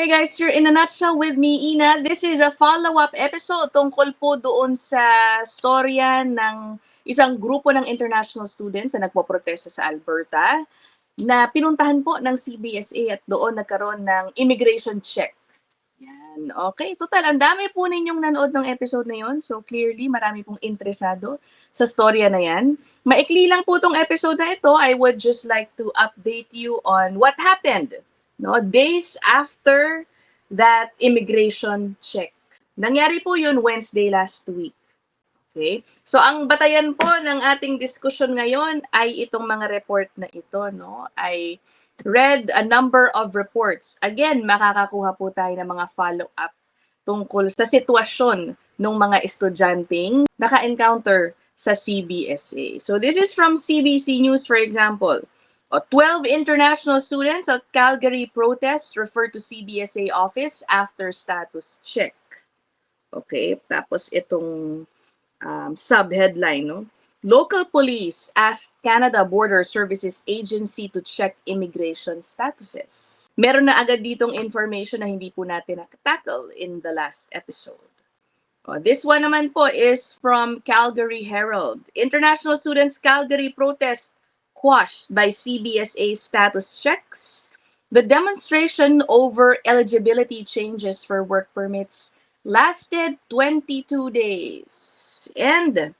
Okay guys, you're in a nutshell with me, Ina. This is a follow-up episode tungkol po doon sa storya ng isang grupo ng international students na nagpoprotesta sa Alberta na pinuntahan po ng CBSA at doon nagkaroon ng immigration check. Yan. Okay, total, ang dami po ninyong nanood ng episode na yon. So clearly, marami pong interesado sa storya na yan. Maikli lang po tong episode na ito. I would just like to update you on what happened, no, days after that immigration check. Nangyari po yun Wednesday last week. Okay? So ang batayan po ng ating diskusyon ngayon ay itong mga report na ito, no? I read a number of reports. Again, makakakuha po tayo ng mga follow-up tungkol sa sitwasyon ng mga estudyanteng naka-encounter sa CBSA. So this is from CBC News, for example. 12 international students at Calgary protests refer to CBSA office after status check. Okay, tapos itong sub-headline, no? Local police asked Canada Border Services Agency to check immigration statuses. Meron na agad ditong information na hindi po natin nakatackle in the last episode. This one naman po is from Calgary Herald. International students Calgary protest quashed by CBSA status checks. The demonstration over eligibility changes for work permits lasted 22 days. And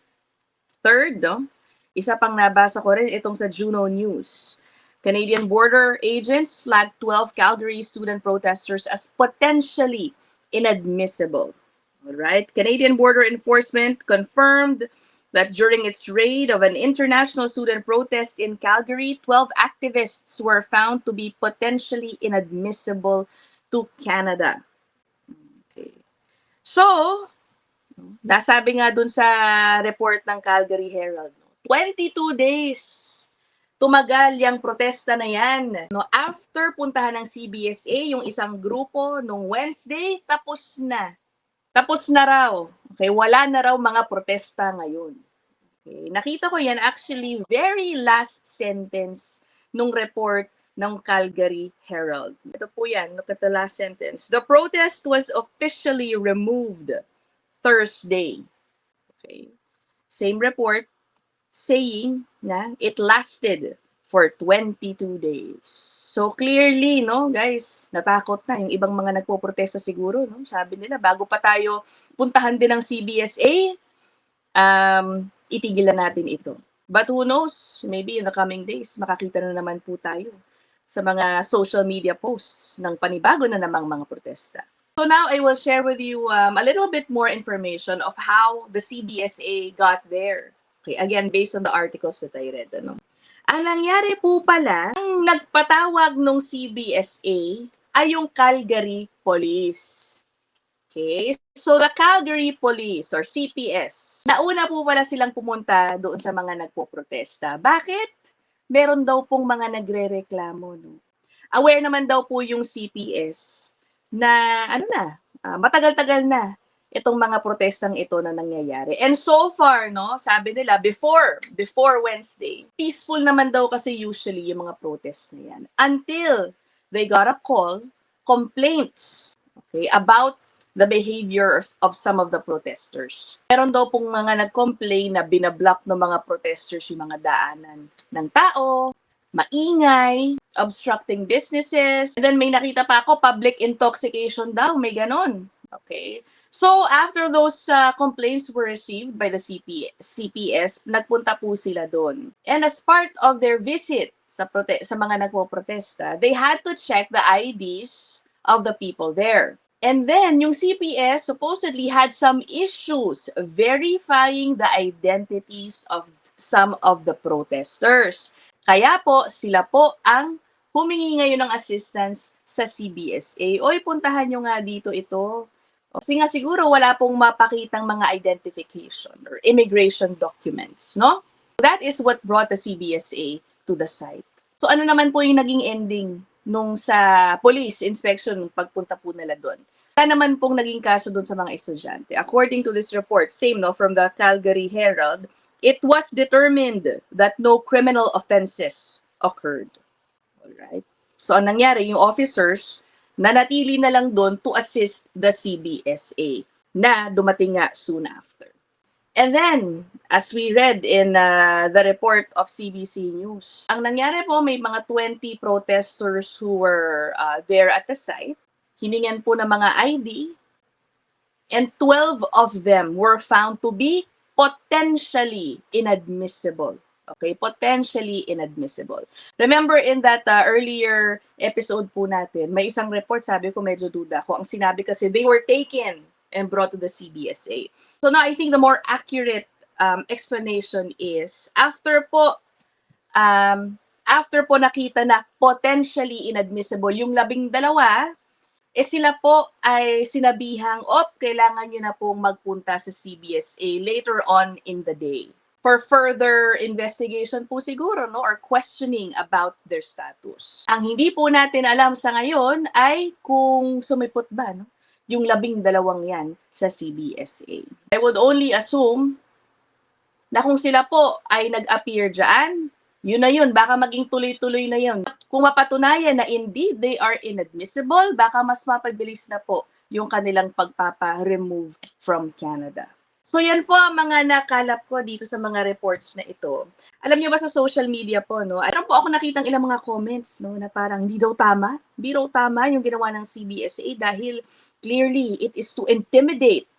third, no, isa pang nabasa ko rin itong sa Juno News. Canadian border agents flagged 12 Calgary student protesters as potentially inadmissible. All right. Canadian Border Enforcement confirmed that during its raid of an international student protest in Calgary, 12 activists were found to be potentially inadmissible to Canada. Okay. So, nasabi nga dun sa report ng Calgary Herald, 22 days tumagal yung protesta na yan. No, after puntahan ng CBSA, yung isang grupo nung Wednesday, tapos na. Tapos na raw. Okay, wala na raw mga protesta ngayon. Okay, nakita ko yan actually very last sentence nung report ng Calgary Herald. Ito po yan, look at the last sentence. The protest was officially removed Thursday. Okay. Same report saying na it lasted for 22 days. So clearly, no, guys, natakot na yung ibang mga nagpoprotesta siguro, no? Sabi nila bago pa tayo puntahan din ng CBSA, itigilan natin ito. But who knows, maybe in the coming days makakita na naman po tayo sa mga social media posts ng panibago na namang mga protesta. So now I will share with you a little bit more information of how the CBSA got there. Okay, again, based on the articles that I read. Ano? Ang nangyari po pala, ang nagpatawag ng CBSA ay yung Calgary Police. Okay, so the Calgary Police or CPS, nauna po pala silang pumunta doon sa mga nagpoprotesta. Bakit? Meron daw pong mga nagre-reklamo. No? Aware naman daw po yung CPS na matagal-tagal na itong mga protestang ito na nangyayari. And so far, no, sabi nila, before Wednesday, peaceful naman daw kasi usually yung mga protest na yan. Until they got a call, complaints, okay, about the behaviors of some of the protesters. Meron daw pong mga nag-complain na binablock ng mga protesters yung mga daanan ng tao, maingay, obstructing businesses. And then may nakita pa ako, public intoxication daw, may ganon. Okay. So after those complaints were received by the CPS, nagpunta po sila doon. And as part of their visit sa mga nagpo-protesta, they had to check the IDs of the people there. And then yung CPS supposedly had some issues verifying the identities of some of the protesters. Kaya po, sila po ang humingi ngayon ng assistance sa CBSA. Oy, puntahan nyo nga dito ito. Kasi nga siguro wala pong mapakitang mga identification or immigration documents, no? That is what brought the CBSA to the site. So ano naman po yung naging ending nung sa police inspection nung pagpunta po nila doon? Wala naman pong naging kaso doon sa mga estudyante. According to this report, same no, from the Calgary Herald, it was determined that no criminal offenses occurred. All right. So ang nangyari, yung officers nanatili na lang doon to assist the CBSA na dumating nga soon after. And then, as we read in the report of CBC News, ang nangyari po, may mga 20 protesters who were there at the site. Hiningan po ng mga ID, and 12 of them were found to be potentially inadmissible. Okay, potentially inadmissible. Remember in that earlier episode po natin, may isang report, sabi ko medyo duda ko. Ang sinabi kasi, they were taken and brought to the CBSA. So now I think the more accurate explanation is, after po nakita na potentially inadmissible yung 12, sila po ay sinabihang, kailangan nyo na pong magpunta sa CBSA later on in the day for further investigation po siguro, no, or questioning about their status. Ang hindi po natin alam sa ngayon ay kung sumipot ba, no, yung 12 yan sa CBSA. I would only assume na kung sila po ay nag-appear dyan, yun na yun, baka maging tuloy-tuloy na yun. Kung mapatunayan na indeed they are inadmissible, baka mas mapabilis na po yung kanilang pagpapa-remove from Canada. So yan po ang mga nakalap ko dito sa mga reports na ito. Alam niyo ba sa social media po, no? Alam po ako nakitang ilang mga comments, no, na parang hindi daw tama yung ginawa ng CBSA dahil clearly it is to intimidate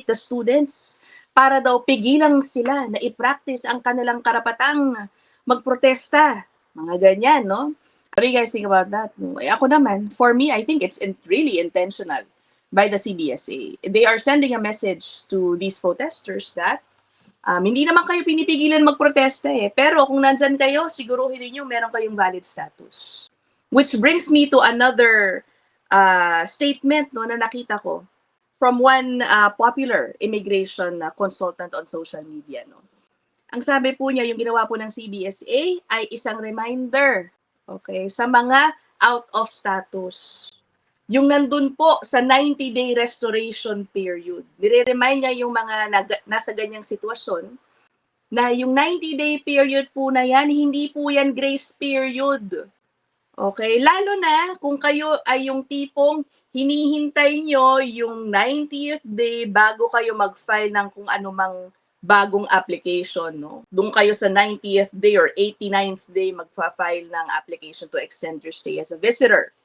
the students para daw pigilang sila na i-practice ang kanilang karapatang magprotesta. Mga ganyan, no? What do you guys think about that? No? Ako naman, for me, I think it's really intentional by the CBSA. They are sending a message to these protesters that hindi naman kayo pinipigilan magprotesta pero kung nandyan kayo, siguruhin niyo meron kayong valid status. Which brings me to another statement, no, na nakita ko from one popular immigration consultant on social media. No? Ang sabi po niya, yung ginawa po ng CBSA ay isang reminder, okay, sa mga out of status. Yung nandun po sa 90-day restoration period. Nire-remind niya yung mga nasa ganyang sitwasyon na yung 90-day period po na yan, hindi po yan grace period. Okay? Lalo na kung kayo ay yung tipong hinihintay nyo yung 90th day bago kayo mag-file ng kung anumang bagong application, no? Doon kayo sa 90th day or 89th day magpa-file ng application to extend your stay as a visitor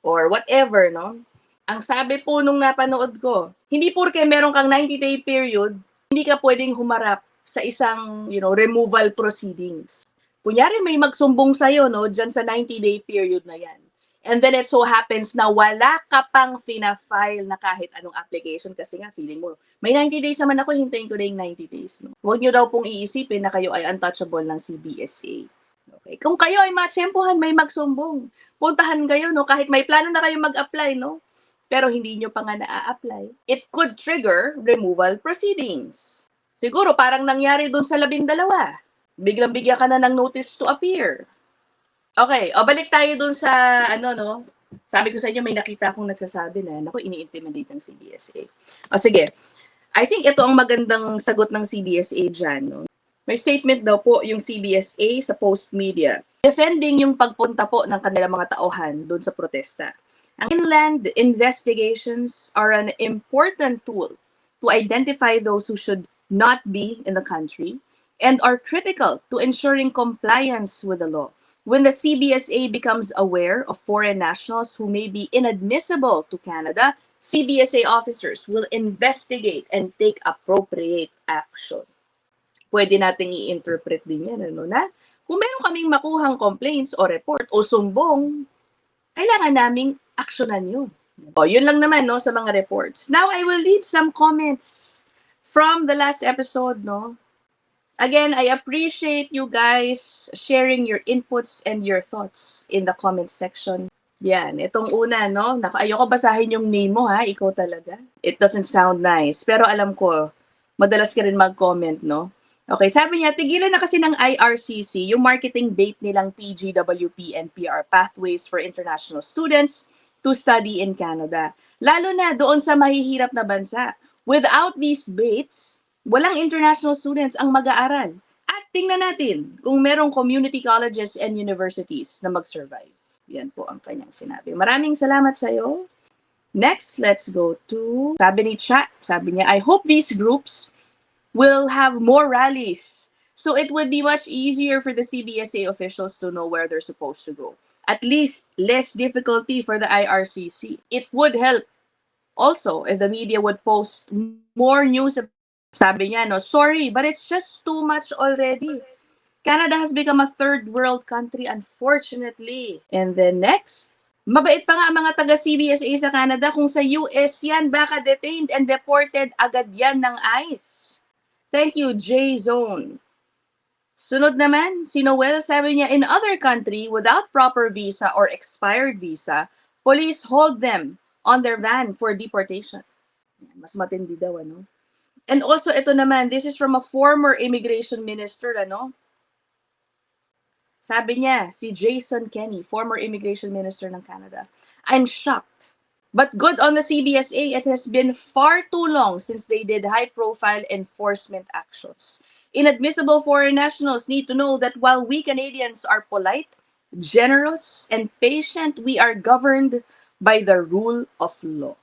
or whatever, no? Ang sabi po nung napanood ko, hindi porke meron kang 90-day period, hindi ka pwedeng humarap sa isang, removal proceedings. Kunyari may magsumbong sa'yo, no, dyan sa 90-day period na yan. And then it so happens na wala ka pang fina-file na kahit anong application kasi nga feeling mo, may 90 days naman ako, hintayin ko na yung 90 days. No? Huwag nyo daw pong iisipin na kayo ay untouchable ng CBSA. Okay. Kung kayo ay matsyempohan, may magsumbong. Puntahan kayo, no? Kahit may plano na kayo mag-apply, no? Pero hindi nyo pa nga na-apply. It could trigger removal proceedings. Siguro parang nangyari dun sa 12. Biglang bigyan ka na ng notice to appear. Okay, balik tayo dun sa, no? Sabi ko sa inyo, may nakita akong nagsasabi na, naku, ini-intimidate ng CBSA. Sige. I think ito ang magandang sagot ng CBSA dyan, no? May statement daw po yung CBSA sa Post Media, defending yung pagpunta po ng kanilang mga tauhan doon sa protesta. Ang inland investigations are an important tool to identify those who should not be in the country and are critical to ensuring compliance with the law. When the CBSA becomes aware of foreign nationals who may be inadmissible to Canada, CBSA officers will investigate and take appropriate action. Pwede nating i-interpret din yan, na kung meron kaming makuhang complaints o report o sumbong, kailangan naming aksyonan yun. Yun lang naman, no, sa mga reports. Now, I will read some comments from the last episode, no. Again, I appreciate you guys sharing your inputs and your thoughts in the comment section. Yan, itong una, no, ayoko basahin yung name mo, ha, ikaw talaga. It doesn't sound nice, pero alam ko, madalas ka rin mag-comment, no. Okay, sabi niya, tigilan na kasi ng IRCC yung marketing bait nilang PGWP and PR Pathways for International Students to Study in Canada. Lalo na doon sa mahihirap na bansa. Without these baits, walang international students ang mag-aaral. At tingnan natin kung merong community colleges and universities na mag-survive. Yan po ang kanyang sinabi. Maraming salamat sa'yo. Next, let's go to, sabi ni Chat, sabi niya, I hope these groups will have more rallies. So it would be much easier for the CBSA officials to know where they're supposed to go. At least less difficulty for the IRCC. It would help also if the media would post more news. Sabi niya, no, sorry, but it's just too much already. Canada has become a third world country, unfortunately. And then next, mabait pa nga ang mga taga-CBSA sa Canada. Kung sa US yan, baka detained and deported agad yan ng ICE. Thank you, J-Zone. Sunod naman, si Noel, sabi niya, in other country, without proper visa or expired visa, police hold them on their van for deportation. Mas matindi daw, ano? And also, ito naman, this is from a former immigration minister, ano? Sabi niya, si Jason Kenney, former immigration minister ng Canada. I'm shocked. But good on the CBSA, it has been far too long since they did high-profile enforcement actions. Inadmissible foreign nationals need to know that while we Canadians are polite, generous, and patient, we are governed by the rule of law.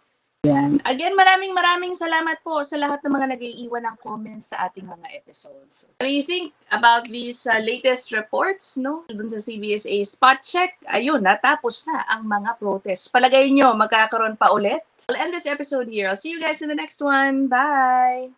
Yan. Again, maraming salamat po sa lahat ng mga nag-iiwan ng comments sa ating mga episodes. What do you think about these latest reports, no? Dun sa CBSA spot check, ayun, natapos na ang mga protests. Palagay nyo, magkakaroon pa ulit? I'll end this episode here. I'll see you guys in the next one. Bye!